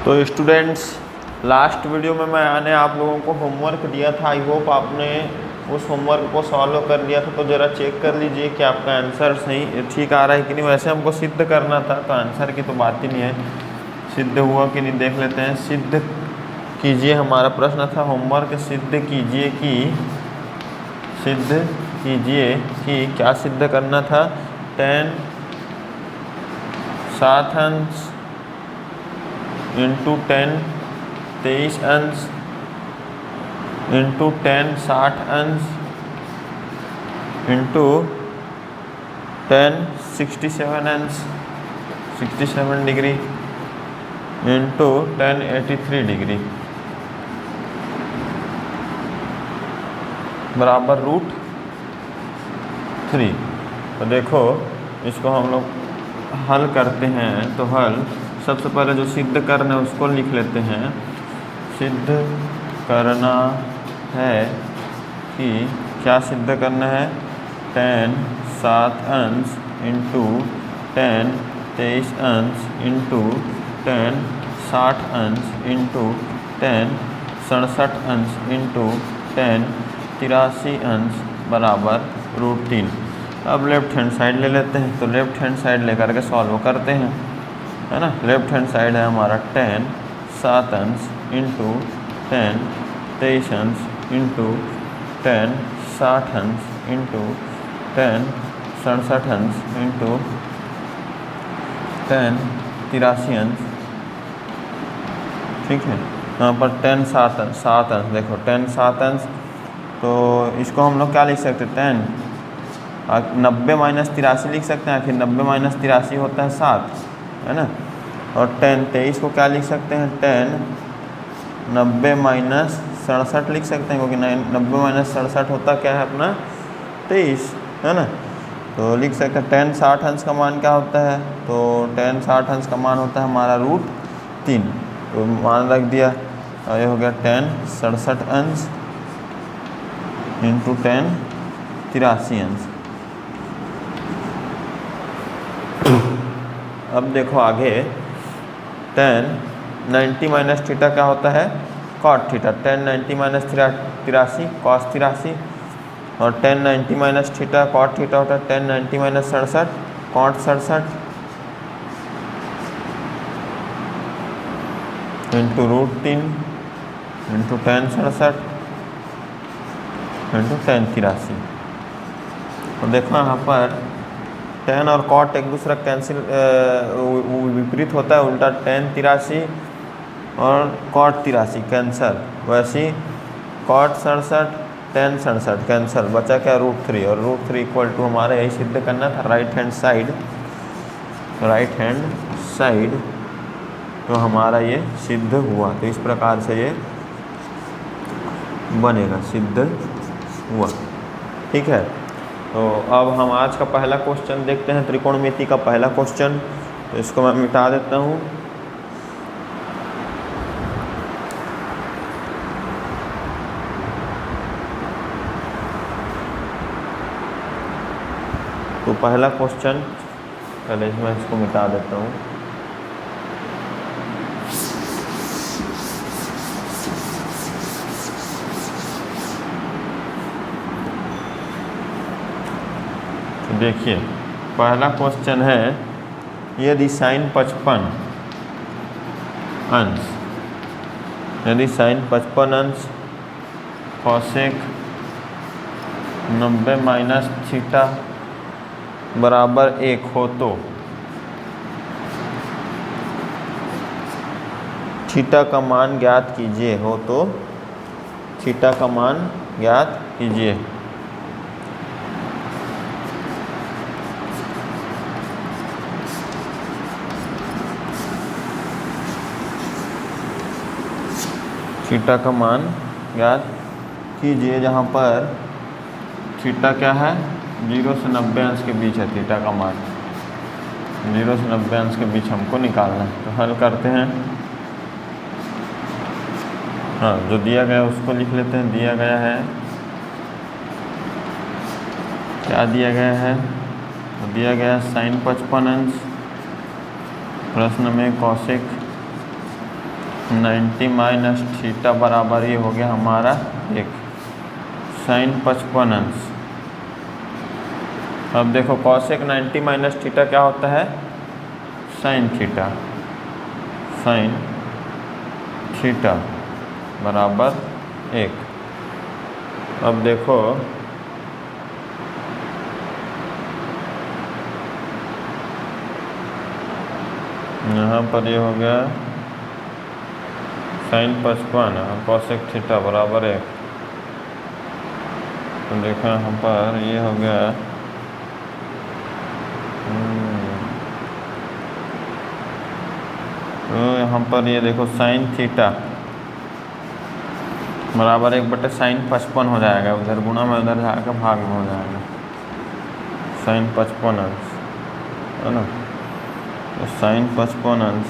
तो students, last video में मैंने आप लोगों को होमवर्क दिया था। आई होप आपने उस होमवर्क को सॉल्व कर लिया था। तो ज़रा चेक कर लीजिए कि आपका आंसर सही ठीक आ रहा है कि नहीं। वैसे हमको सिद्ध करना था तो आंसर की तो बात ही नहीं है, सिद्ध हुआ कि नहीं देख लेते हैं। सिद्ध कीजिए, हमारा प्रश्न था होमवर्क सिद्ध कीजिए कि क्या सिद्ध करना था। 10 7 अंश इंटू 10 23 अंश इंटू 10 60 अंश इंटू 10 67 अंश 67 डिग्री इंटू 10 83 डिग्री बराबर √3। तो देखो, इसको हम लोग हल करते हैं। तो हल सबसे पहले जो सिद्ध करना है उसको लिख लेते हैं। सिद्ध करना है कि क्या सिद्ध करना है। 10 7 अंश इंटू 10 23 अंश इंटू 10 60 अंश इंटू 10 67 अंश इंटू 10 83 अंश बराबर √3। अब लेफ्ट हैंड साइड ले लेते हैं। तो लेफ्ट हैंड साइड लेकर के सॉल्व करते हैं, है ना। लेफ्ट हैंड साइड है हमारा 10 7 अंश इंटू 10 23 अंश इंटू 10 60 अंश इंटू 10 67 अंश इंटू 10 83 अंश। ठीक है, यहाँ पर 10 7 अंश देखो 10 7 अंश। तो इसको हम लोग क्या लिख सकते हैं, 10 90 माइनस 83 लिख सकते हैं। आखिर 90 माइनस 83 होता है 7, है ना। और 10 23 को क्या लिख सकते हैं, 10 90 माइनस 67 लिख सकते हैं, क्योंकि 90 माइनस 67 होता क्या है अपना 23, है ना। तो लिख सकते हैं 10 60 अंश का मान क्या होता है। तो 10 60 अंश का मान होता है हमारा √3। तो मान रख दिया, और ये हो गया 10 67 अंश इंटू 10 83 अंश। अब देखो आगे, 10 90 माइनस थीटा क्या होता है, कॉट थीटा। 10 90 माइनस 83 कॉस 83, और 10 90 माइनस थीटा कॉट थीटा होता है 10 90 minus 67 cot 67 into √3 into 10 67 into 10 83। तो देखो यहाँ पर 10 और कॉट एक दूसरा कैंसिल विपरीत होता है, उल्टा 10 83 और कॉट 83 कैंसल। वैसे कॉट 67 10 67 कैंसल, बचा क्या √3। और √3 इक्वल टू हमारा यही सिद्ध करना था, राइट हैंड साइड। तो हमारा ये सिद्ध हुआ। तो इस प्रकार से ये बनेगा, सिद्ध हुआ। ठीक है, तो अब हम आज का पहला क्वेश्चन देखते हैं, त्रिकोणमिति का पहला क्वेश्चन। तो इसको मैं मिटा देता हूँ। तो पहला क्वेश्चन, पहले मैं इसको मिटा देता हूँ। देखिए, पहला क्वेश्चन है, यदि sin 55 अंश कॉसेक 90 माइनस थीटा बराबर 1 हो तो थीटा का मान ज्ञात कीजिए। हो तो थीटा का मान ज्ञात कीजिए। थीटा का मान ज्ञात कीजिए, जहाँ पर थीटा क्या है, 0 से 90 अंश के बीच है। थीटा का मान 0 से 90 अंश के बीच हमको निकालना है। तो हल करते हैं। हाँ, जो दिया गया है उसको लिख लेते हैं। दिया गया है, क्या दिया गया है, तो दिया गया sin 55 अंश, प्रश्न में कॉसेक 90 माइनस थीटा बराबर ये हो गया हमारा 1 साइन 55 अंश। अब देखो कॉसेक 90 माइनस थीटा क्या होता है, साइन थीटा। साइन थीटा बराबर 1। अब देखो यहाँ पर ये हो गया साइन 55 और कॉसेक थीटा बराबर 1। तो देखो यहाँ पर ये हो गया तो यहाँ पर ये देखो साइन थीटा बराबर 1/साइन 55 हो जाएगा, उधर गुणा में उधर जाकर भाग में हो जाएगा, साइन 55 अंश है ना। तो साइन 55 अंश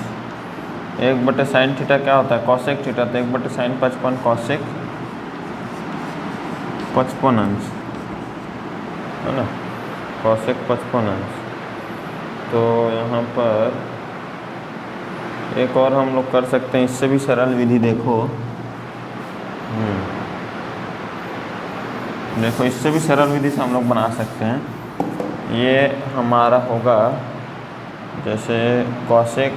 1/साइन थीटा क्या होता है, कॉसेक थीटा। तो 1/साइन 55 कॉसेक 55 अंश है ना, कॉसेक 55 अंश। तो यहाँ पर एक और हम लोग कर सकते हैं, इससे भी सरल विधि देखो। देखो इससे भी सरल विधि से हम लोग बना सकते हैं। ये हमारा होगा जैसे कॉसेक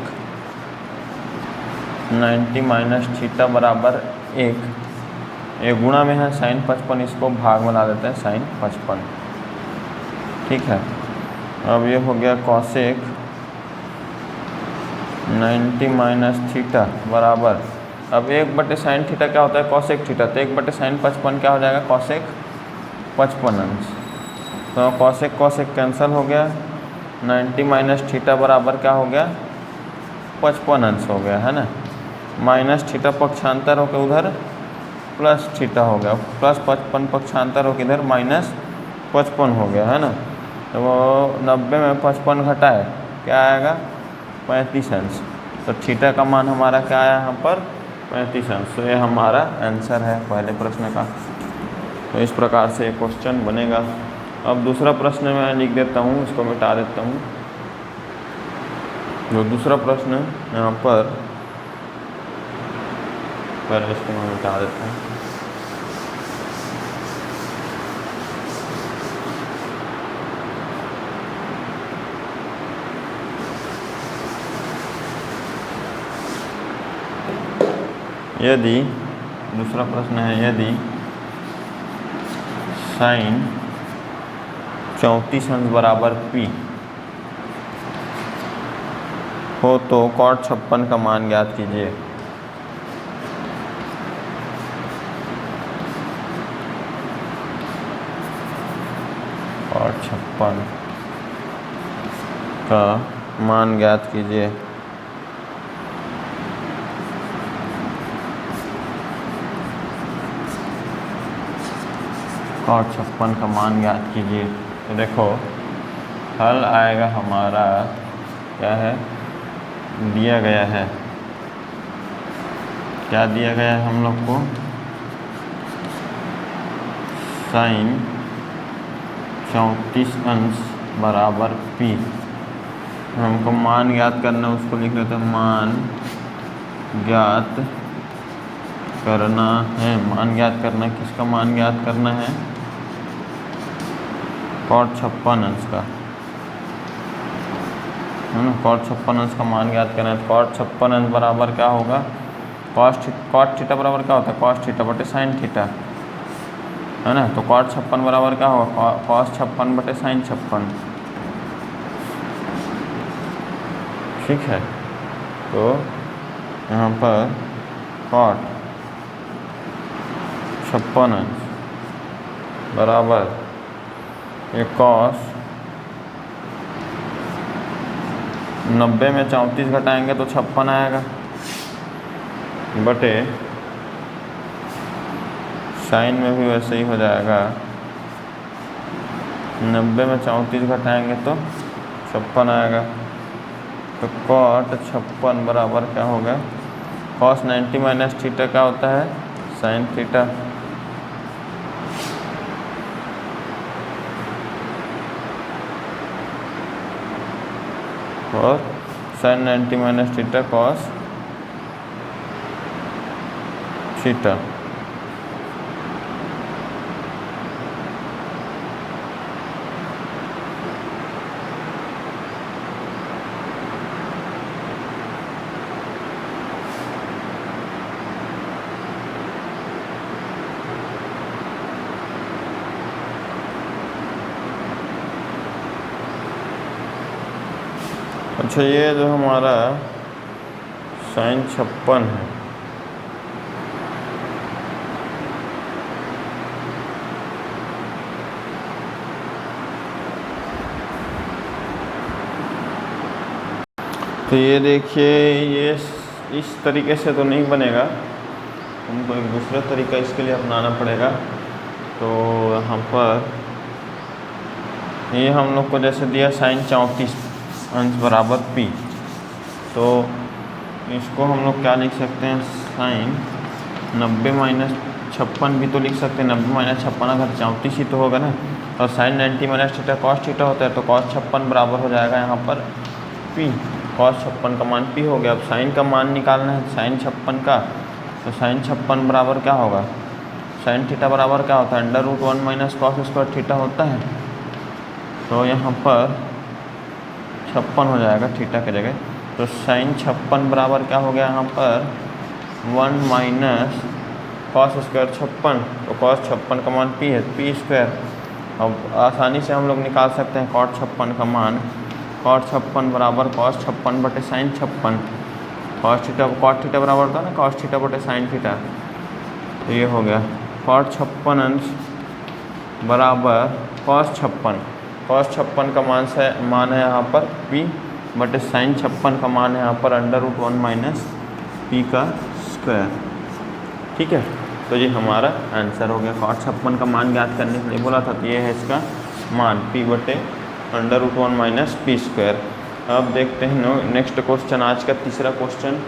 90 माइनस थीटा बराबर 1, ये गुणा में है साइन 55, इसको भाग बना देते हैं साइन 55, ठीक है। अब ये हो गया कॉसेक 90 माइनस थीटा बराबर, अब 1/साइन थीटा क्या होता है, कॉसेक थीटा। तो 1/साइन 55 क्या हो जाएगा, कॉसेक 55 अंश। तो कॉसेक कॉसेक कैंसिल हो गया, 90 माइनस थीटा बराबर क्या हो गया, 55 अंश हो गया है ना। माइनस थीटा पक्षांतर होकर उधर प्लस थीटा हो गया, प्लस 55 पक्षांतर होकर इधर माइनस 55 हो गया है ना। तो वो 90 में 55 घटाए क्या आएगा, 35 अंश। तो थीटा का मान हमारा क्या आया यहाँ पर, 35 अंश। तो ये हमारा आंसर है पहले प्रश्न का। तो इस प्रकार से एक क्वेश्चन बनेगा। अब दूसरा प्रश्न मैं लिख देता हूँ, इसको मिटा देता हूँ। जो दूसरा प्रश्न यहाँ पर, पहले इसको मैं मिटा देता हूँ। यदि दूसरा प्रश्न है, यदि साइन 34 अंश बराबर P हो तो कॉट 56 का मान ज्ञात कीजिए। कॉट 56 का मान ज्ञात कीजिए। कॉट 56 का मान ज्ञात कीजिए। तो देखो हल आएगा हमारा क्या है, दिया गया है, क्या दिया गया है हम लोग को, साइन 34 अंश बराबर P। हमको मान ज्ञात करना, उसको लिख लेते हैं, मान ज्ञात करना है। मान ज्ञात करना, किसका मान ज्ञात करना है, कॉट 56 अंश का है ना। कॉट 56 अंश का मान ज्ञात करना है। तो कॉट 56 अंश बराबर क्या होगा, कॉट थीटा बराबर क्या होता है, कॉस थीटा बटे साइन थीटा है ना। तो कॉट 56 बराबर क्या होगा, कॉस 56 बटे साइन 56, ठीक है। तो यहाँ पर कॉट 56 अंश बराबर ये कॉस 90 में 34 घटाएंगे तो 56 आएगा, बटे साइन में भी वैसे ही हो जाएगा, 90 में 34 घटाएंगे तो 56 आएगा। तो कॉट 56 बराबर क्या होगा, कॉस 90 माइनस थीटा क्या होता है, साइन थीटा। और sine 90 minus theta cos theta. अच्छा, ये जो हमारा sin 56 है, तो ये देखिए, ये इस तरीके से तो नहीं बनेगा, हमको एक दूसरा तरीका इसके लिए अपनाना पड़ेगा। तो यहाँ पर ये हम लोग को जैसे दिया sin 34 अंश बराबर p, तो इसको हम लोग क्या लिख सकते हैं, sin 90 माइनस 56 भी तो लिख सकते हैं। 90 माइनस 56 अगर 34 ही तो होगा ना, और sin 90 minus theta cos theta होता है, तो cos 56 बराबर हो जाएगा यहाँ पर p। cos 56 का मान p हो गया। अब sin का मान निकालना है sin 56 का, तो sin 56 बराबर क्या होगा, sin थीटा बराबर क्या होता है, √1 माइनस कॉस स्क्वायर थीटा होता है। तो यहाँ पर 56 हो जाएगा थीटा की जगह, तो sin 56 बराबर क्या हो गया यहाँ पर 1 माइनस कॉस स्क्वायर 56, तो cos 56 का मान p है, p स्क्वायर। अब आसानी से हम लोग निकाल सकते हैं cot 56 का मान, cot 56 बराबर cos 56 बटे sin 56, cos theta cot theta बराबर होता है ना cos थीटा बटे sin थीटा। तो ये हो गया cot 56 अंश बराबर cos 56, cos 56 का मान है यहाँ पर p बटे sin 56 का मान है यहाँ पर √1 माइनस p का स्क्वायर। ठीक है, तो ये हमारा आंसर हो गया। cot 56 का मान ज्ञात करने के लिए बोला था, तो ये है इसका मान p बटे √1 माइनस p स्क्वायर। अब देखते हैं नेक्स्ट क्वेश्चन, आज का तीसरा क्वेश्चन,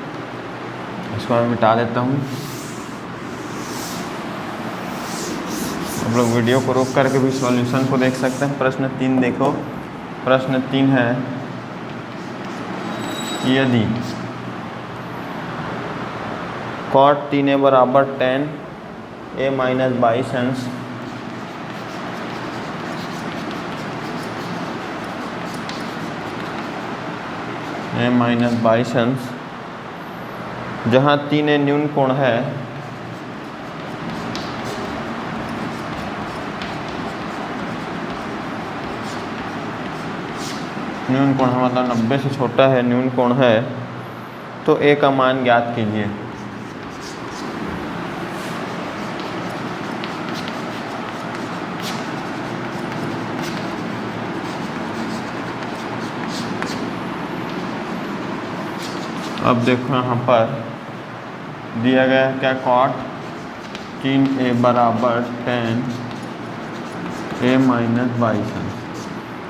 इसको मैं मिटा देता हूँ। आप लोग वीडियो को रोक करके भी सॉल्यूशन को देख सकते हैं। प्रश्न 3 देखो, प्रश्न 3 है, यदि cot 3a बराबर tan a माइनस 22 अंश a माइनस 22 अंश, जहाँ 3a न्यून कोण है, न्यून कोण है मतलब 90 से छोटा है, न्यून कोण है, तो a का मान ज्ञात कीजिए। अब देखो यहाँ पर दिया गया है क्या, cot 3a बराबर tan a माइनस 22 अंश।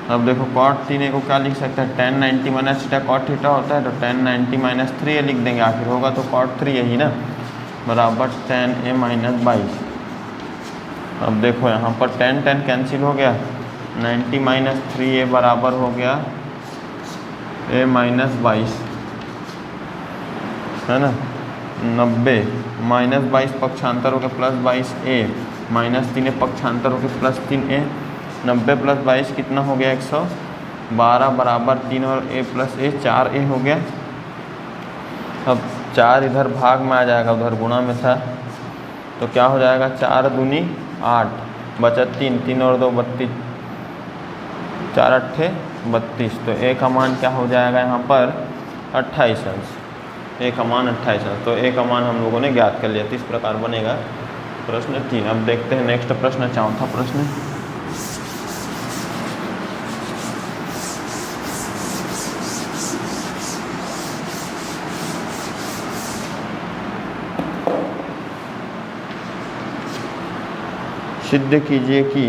अब देखो cot 3a को क्या लिख सकते हैं, tan 90 minus theta cot theta होता है, तो tan 90 माइनस 3a लिख देंगे, आखिर होगा तो cot 3 यही ना, बराबर tan a माइनस 22। अब देखो यहाँ पर tan कैंसिल हो गया, 90 माइनस 3a बराबर हो गया a माइनस 22, है ना। 90 माइनस 22 पक्षांतर हो गया प्लस 22a, माइनस 3a पक्षांतर हो गया प्लस 3a, 90 प्लस 22 कितना हो गया 112 बराबर 3 और a प्लस a 4a हो गया। अब 4 इधर भाग में आ जाएगा, उधर गुणा में था, तो क्या हो जाएगा, 4 दूनी 8, बचा 3, 3 और 2 32, 4 अट्ठे 32, तो a का मान क्या हो जाएगा यहाँ पर 28 अंश, a का मान 28 अंश। तो a का मान हम लोगों ने ज्ञात कर लिया, तो इस प्रकार बनेगा प्रश्न 3। अब देखते हैं नेक्स्ट प्रश्न, चौथा प्रश्न। सिद्ध कीजिए कि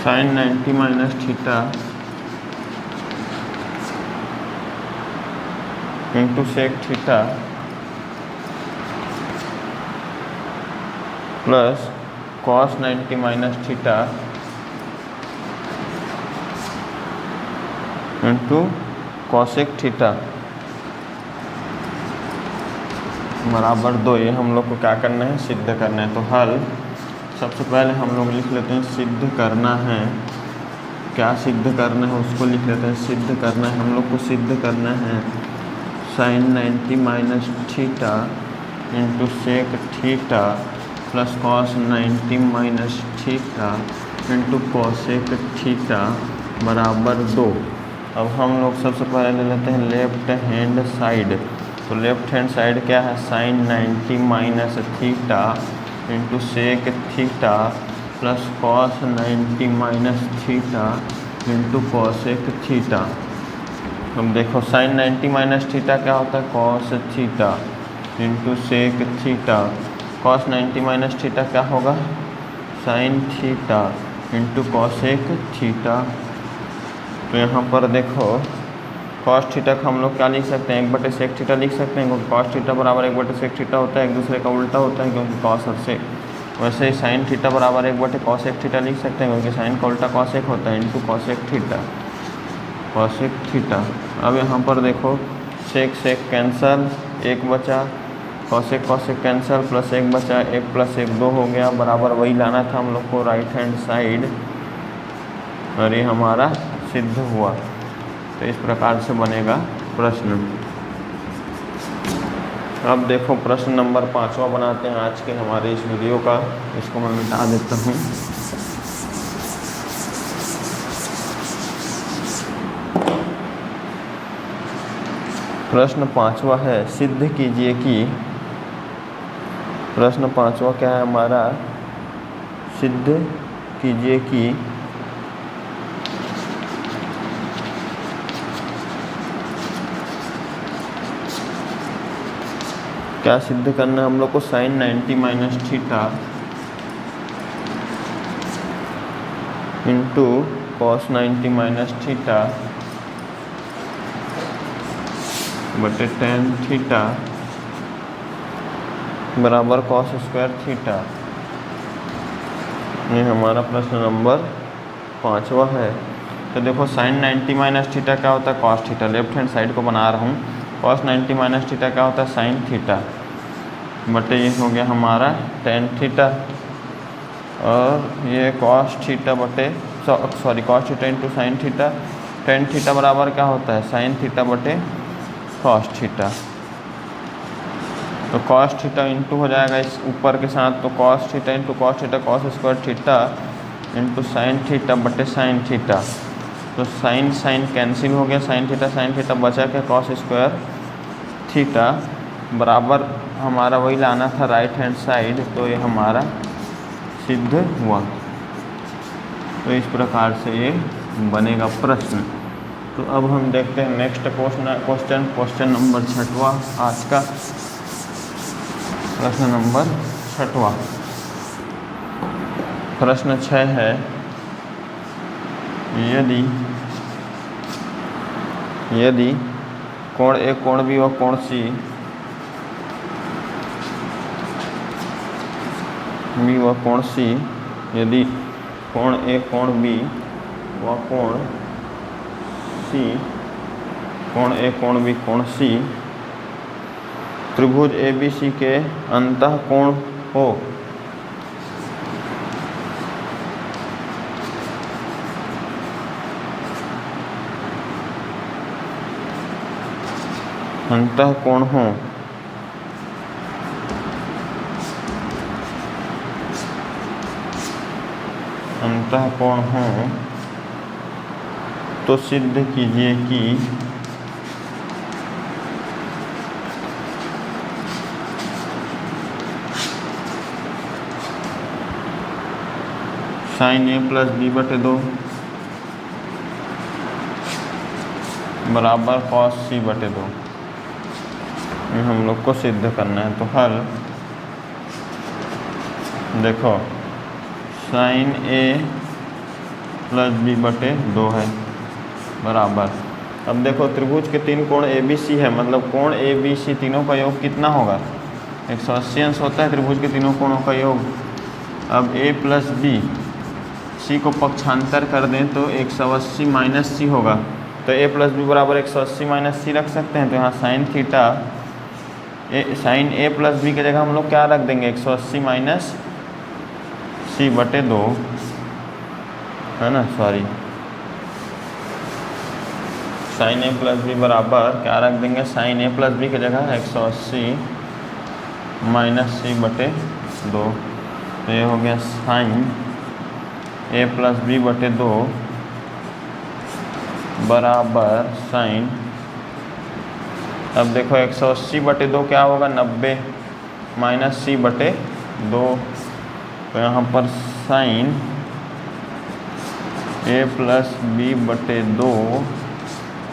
sin 90 minus theta into sec theta plus cos 90 minus theta into cosec theta बराबर 2। ये हम लोग को क्या करना है, सिद्ध करना है। तो हल सबसे पहले हम लोग लिख लेते हैं सिद्ध करना है। क्या सिद्ध करना है उसको लिख लेते हैं। सिद्ध करना है हम लोग को, सिद्ध करना है sine 90 minus theta into sec theta plus cos 90 minus theta into cosec theta बराबर 2। अब हम लोग सबसे पहले ले लेते हैं लेफ्ट हैंड साइड। तो लेफ्ट हैंड साइड क्या है, sine 90 minus theta into sec theta plus cos 90 minus theta into cosec theta. अब देखो साइन 90 माइनस थीटा क्या होता है, cos theta into sec theta. Cos 90 minus theta क्या होगा, sine theta into cosec theta. तो यहाँ पर देखो कॉस थीटा का हम लोग क्या लिख सकते हैं, 1/सेक थीटा लिख सकते हैं, क्योंकि कॉस थीटा बराबर 1/सेक थीटा होता है, एक दूसरे का उल्टा होता है क्योंकि कॉस और सेक। वैसे ही साइन थीटा बराबर 1/कॉसेक थीटा लिख सकते हैं, क्योंकि साइन का उल्टा कॉसेक होता है, into cosec theta, cosec theta. अब यहाँ पर देखो सेक सेक कैंसल, 1 बचा, कॉसेक कॉसेक कैंसल, प्लस 1 बचा, 1 प्लस 1 2 हो गया, बराबर वही लाना था हम लोग को राइट हैंड साइड, और ये हमारा सिद्ध हुआ। तो इस प्रकार से बनेगा प्रश्न। अब देखो प्रश्न नंबर 5वां बनाते हैं आज के हमारे इस वीडियो का। इसको मैं मिटा देता हूँ। प्रश्न 5वां है, सिद्ध कीजिए कि, प्रश्न 5वां क्या है हमारा, सिद्ध कीजिए कि क्या सिद्ध करना है हम लोग को, sine 90 minus theta into cos 90 minus theta बटे टेन थीटा बराबर कॉस स्क्वायर थीटा। ये हमारा प्रश्न नंबर 5वां है। तो देखो साइन 90 माइनस थीटा क्या होता है, cos theta. Left hand side को बना रहा हूँ। कॉस 90 माइनस थीटा क्या होता है, साइन थीटा बटे ये हो गया हमारा टेन थीटा, और ये कॉस थीटा बटे sorry cos theta into sine theta. Ten theta बराबर क्या होता है, साइन थीटा बटे कॉस थीटा। तो कॉस थीटा इंटू हो जाएगा इस ऊपर के साथ, तो cos theta into cos theta, cos square theta into sine theta बटे साइन थीटा। तो साइन साइन कैंसिल हो गया, साइन थीटा बचा क्या, कॉस स्क्वायर थीटा बराबर हमारा वही लाना था राइट हैंड साइड। तो ये हमारा सिद्ध हुआ। तो इस प्रकार से ये बनेगा प्रश्न। तो अब हम देखते हैं नेक्स्ट क्वेश्चन नंबर 6वां आज का। प्रश्न नंबर 6वां, प्रश्न 6 है, यदि कोण ए कोण बी व कोण सी व कोण सी, यदि कोण ए कोण बी व कोण सी, कोण ए कोण बी कोण सी त्रिभुज ABC के अंतः कोण हो, अंतः कोण हो, अंतः कोण हो, तो सिद्ध कीजिए कि साइन A प्लस B बटे 2 बराबर कॉस C बटे 2। ये हम लोग को सिद्ध करना है। तो हल देखो साइन A प्लस B बटे 2 है बराबर। अब देखो त्रिभुज के 3 कोण ABC है, मतलब कोण ABC तीनों का योग कितना होगा, 180 अंश होता है त्रिभुज के तीनों कोणों का योग। अब A प्लस B, C को पक्षांतर कर दें तो 180 माइनस C होगा, तो a प्लस बी बराबर 180 माइनस सी रख सकते हैं। तो यहाँ sine theta sine a plus B की जगह हम लोग क्या रख देंगे, 180 माइनस सी बटे 2, है ना, sorry, sine a plus B बराबर क्या रख देंगे, साइन a प्लस बी की जगह 180 माइनस सी बटे 2। तो ये हो गया साइन a प्लस बी बटे 2 बराबर साइन, अब देखो 180 बटे 2 क्या होगा, 90 माइनस सी बटे 2। तो यहाँ पर साइन a प्लस बी बटे 2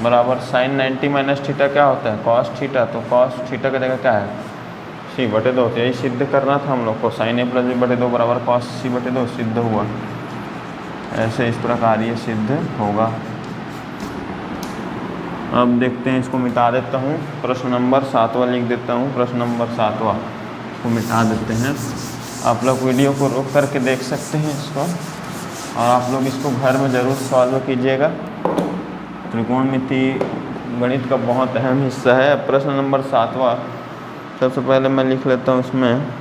बराबर साइन 90 माइनस थीटा क्या होता है, कॉस थीटा। तो कॉस थीटा की जगह क्या है, सी बटे 2। तो यही सिद्ध करना था हम लोग को, साइन a प्लस बी बटे 2 बराबर कॉस सी बटे 2 सिद्ध हुआ। ऐसे इस प्रकार ये सिद्ध होगा। अब देखते हैं, इसको मिटा देता हूँ, प्रश्न नंबर 7वां लिख देता हूँ। प्रश्न नंबर 7वां को मिटा देते हैं। आप लोग वीडियो को रोक करके देख सकते हैं इसको, और आप लोग इसको घर में ज़रूर सॉल्व कीजिएगा। त्रिकोणमिति गणित का बहुत अहम हिस्सा है। प्रश्न नंबर 7वां सबसे पहले मैं लिख लेता हूँ इसमें,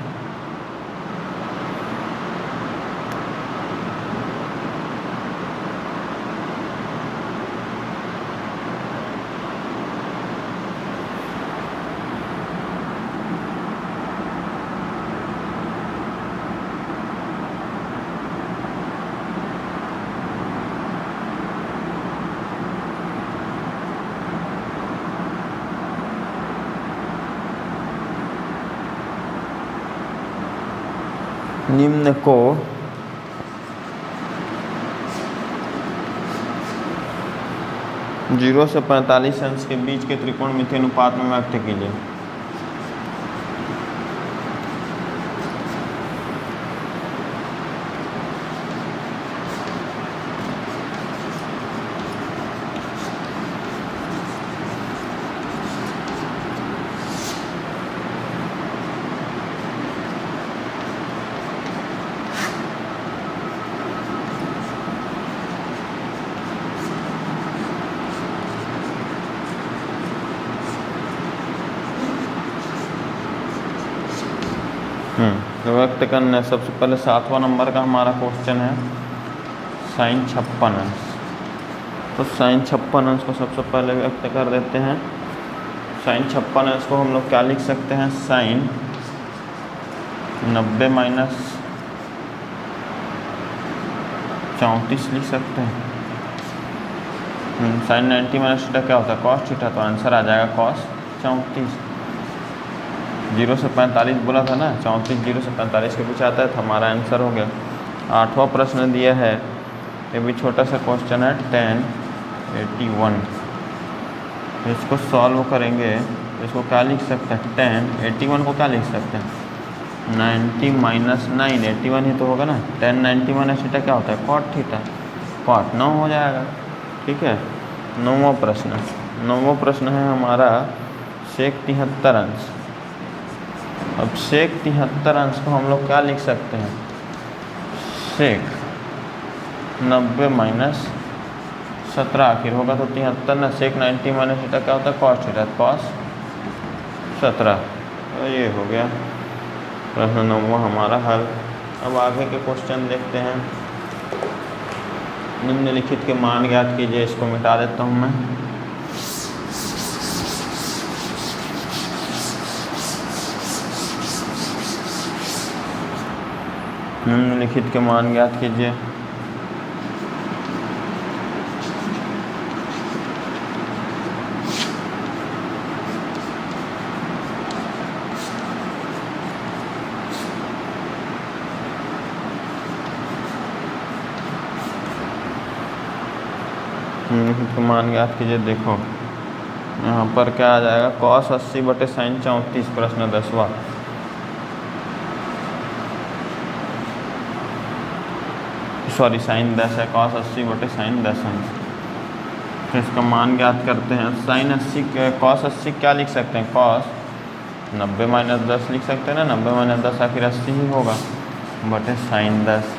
निम्न को जीरो से 45 अंश के बीच के त्रिकोणमिति अनुपात में व्यक्त कीजिए। तो व्यक्त करना है। सबसे पहले 7वां नंबर का हमारा क्वेश्चन है साइन 56 अंश। तो साइन 56 अंश को सबसे पहले व्यक्त कर देते हैं। साइन 56 अंश को हम लोग क्या लिख सकते हैं, साइन 90 माइनस 34 लिख सकते हैं। साइन 90 माइनस थीटा क्या होता है, कॉस थीटा। तो आंसर आ जाएगा कॉस 34। 0 से 45 बोला था ना, 34 0 से 45 के पीछे आता है, तो हमारा आंसर हो गया। 8वां प्रश्न दिया है, ये भी छोटा सा क्वेश्चन है, tan 81। इसको सॉल्व करेंगे, इसको क्या लिख सकते हैं, tan 81 को क्या लिख सकते हैं, 90 माइनस 9, 81 ही तो होगा ना। tan 90 माइनस थीटा क्या होता है, कॉट थीटा। कॉट 9 हो जाएगा, ठीक है। 9वां प्रश्न, 9वां प्रश्न है हमारा सेक 73 अंश। अब सेक 73 अंश को हम लोग क्या लिख सकते हैं, सेक 90 माइनस 17 आखिर होगा तो 73 ना। सेक 90 माइनस थीटा क्या होता है, कॉस थीटा, कॉस 17। तो ये हो गया प्रश्न 9वां हमारा हल। अब आगे के क्वेश्चन देखते हैं। निम्नलिखित के मान ज्ञात कीजिए। इसको मिटा देता हूँ मैं। निम्नलिखित के मान ज्ञात कीजिए। निम्नलिखित के मान ज्ञात कीजिए। देखो यहाँ पर क्या आ जाएगा, cos 80 बटे साइन 34। प्रश्न 10वां। सॉरी साइन 10 है, cos 80 बटे साइन 10 अंश। फिर इसका मान ज्ञात करते हैं। साइन 80 cos 80 क्या लिख सकते हैं, cos 90 माइनस 10 लिख सकते हैं ना। 90 माइनस 10 आखिर 80 ही होगा, बटे साइन 10।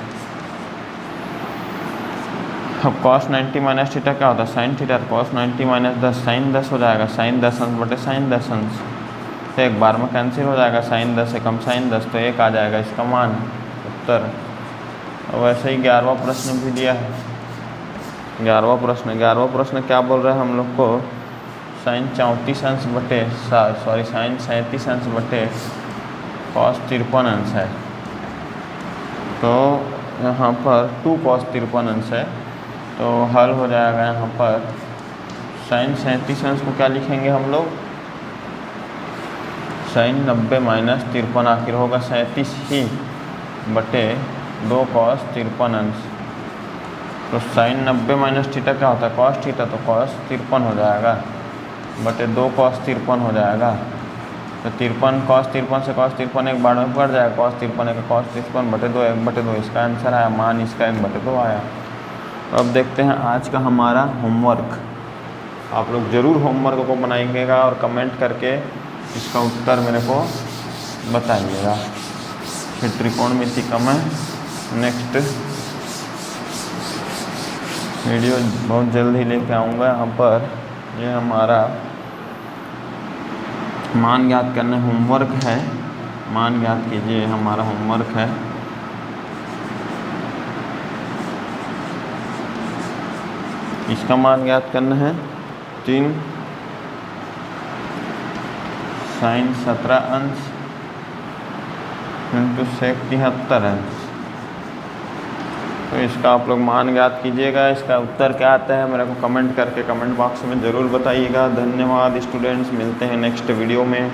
अब cos 90 माइनस थीटा क्या होता है, sine theta. cos 90 minus 10 sine 10 हो जाएगा, साइन 10 अंश बटे साइन 10 अंश, तो एक बार में कैंसिल हो जाएगा, साइन 10 से कम साइन 10, तो 1 आ जाएगा इसका मान, उत्तर। और वैसे ही 11वां प्रश्न भी दिया है। 11वां प्रश्न क्या बोल रहा है हम लोग को, साइन 34 अंश बटे साइन 37 अंश बटे cos 53 अंश है। तो यहाँ पर 2 cos 53 अंश है, तो हल हो जाएगा यहाँ पर साइन 37 अंश को क्या लिखेंगे हम लोग, साइन 90 माइनस 53, आखिर होगा 37 ही बटे 2 cos 53 अंश। तो साइन 90 माइनस थीटा क्या होता है, cos थीटा, तो cos 53 हो जाएगा बटे 2 cos 53 हो जाएगा। तो 53 cos 53 से cos 53 एक बार में पड़ जाएगा, cos 53 एक cos 53 बटे 2 1 बटे 2, इसका आंसर आया, मान इसका 1 बटे 2 आया। तो अब देखते हैं आज का हमारा होमवर्क। आप लोग ज़रूर होमवर्क को बनाइएगा और कमेंट करके इसका उत्तर मेरे को बताइएगा। फिर त्रिकोणमिति का मैं नेक्स्ट वीडियो बहुत जल्द ही लेके आऊँगा। यहाँ पर ये हमारा मान ज्ञात करने होमवर्क है, मान ज्ञात कीजिए, हमारा होमवर्क है। इसका मान ज्ञात करना है 3 साइन 17 अंश इंटू सेक 73 अंश। तो इसका आप लोग मान ज्ञात कीजिएगा। इसका उत्तर क्या आता है मेरे को कमेंट करके कमेंट बॉक्स में ज़रूर बताइएगा। धन्यवाद स्टूडेंट्स, मिलते हैं नेक्स्ट वीडियो में।